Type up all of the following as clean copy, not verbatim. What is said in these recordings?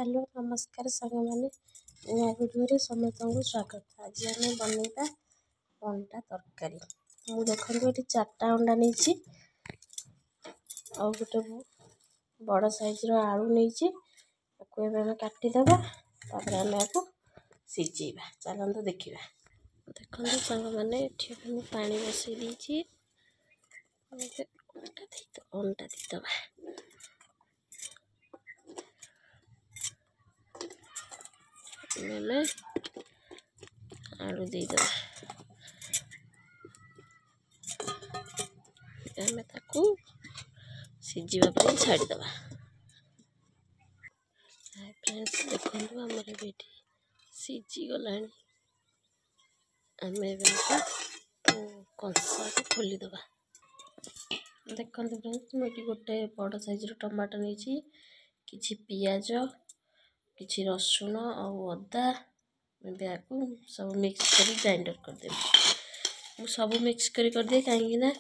Hello नमस्कार साଙ୍ଗमाने नया video समस्त को स्वागत। आज आम बनइबा अंडा तरकारी। मु देखो ये 4टा अंडा नहीं गोटे बड़ साइज आलू नहीं काटिदेबा आम आपको सीझेबा। चलते देखा देखो सांग मैंने पानी बसई देती अंडा देदबा मैंने आलू देदबा आम ताकू सीझा छाड़ीदबा। फ्रेंड्स देखो आमर ये सीझीगला आम कंसा खोलीदबा। देखो फ्रेंड्स मुझे गोटे बड़ साइज टमाटो नहीं कि पियाज कि रसुण अदा सब मिक्स कर ग्राइंडर करदेवी। सब मिक्स करदिए कहीं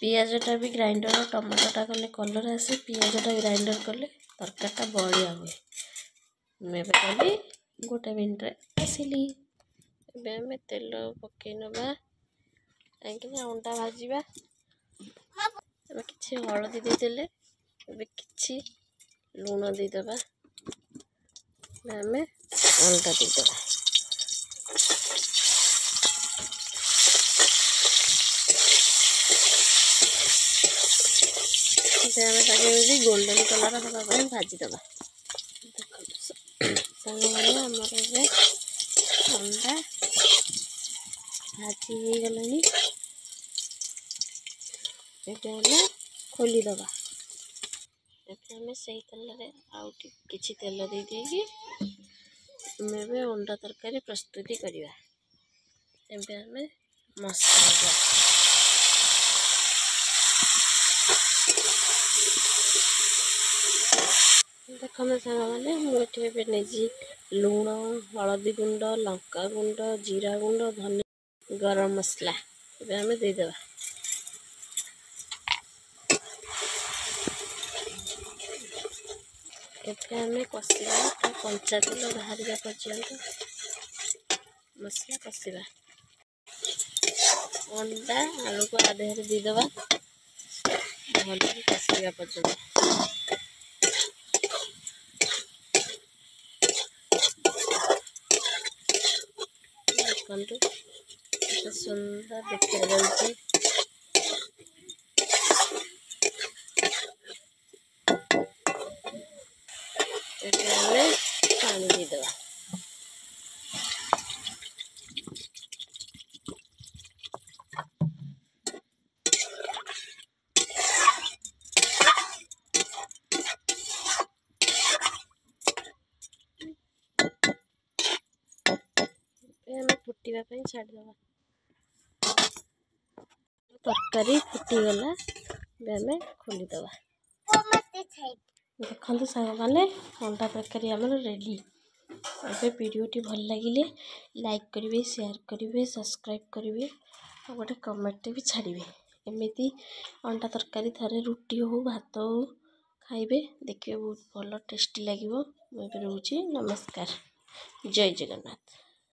पियाजटा भी ग्राइंडर टमाटोटा कले कलर आसे पियाजटा ग्राइंडर कले तरकारीटा बढ़िया हुए। मुझे कली गोटे मिनट्रे आसली आम तेल पकई नवा कहीं अंडा भाजवा कि हलदी देदेले कि लुण देदबा आम अंडा देदबा। गोल्डन कलर हाँ भाजीदबा। मैंने आमर अंडा भाजी हो गला ये खोलीदबा। आम से तेल कि तेल दे अंडा तरकारी प्रस्तुति करवा। आम मसला देखो सांग मैंने मुझे नहीं लुण हलदी गुंड लंका गुंड जीरा गुंड धनिया गरम मसला आम देदबा। आम कषा कंचा तेल बाहर पर्यंत मसला कषा अंडा आलू को आधे देदबा भल कषा पर्यंत। देखो सुंदर देखा जाए पानी देदबा। फुटा छाड़ीदबा तरकारी फुटीगला आम खोलीदबा। देखो सांग मैंने अंडा तरकारी आम रेडी। अबे वीडियोटी भल लगे लाइक करेंगे शेयर करेंगे सब्सक्राइब करेंगे और गोटे कमेंट भी छाड़े। एमती अंडा तरकारी थे रुटी हो भात हो खाइबे देखिए बहुत भल टेस्टी लगे। मुझे रोचे नमस्कार जय जगन्नाथ।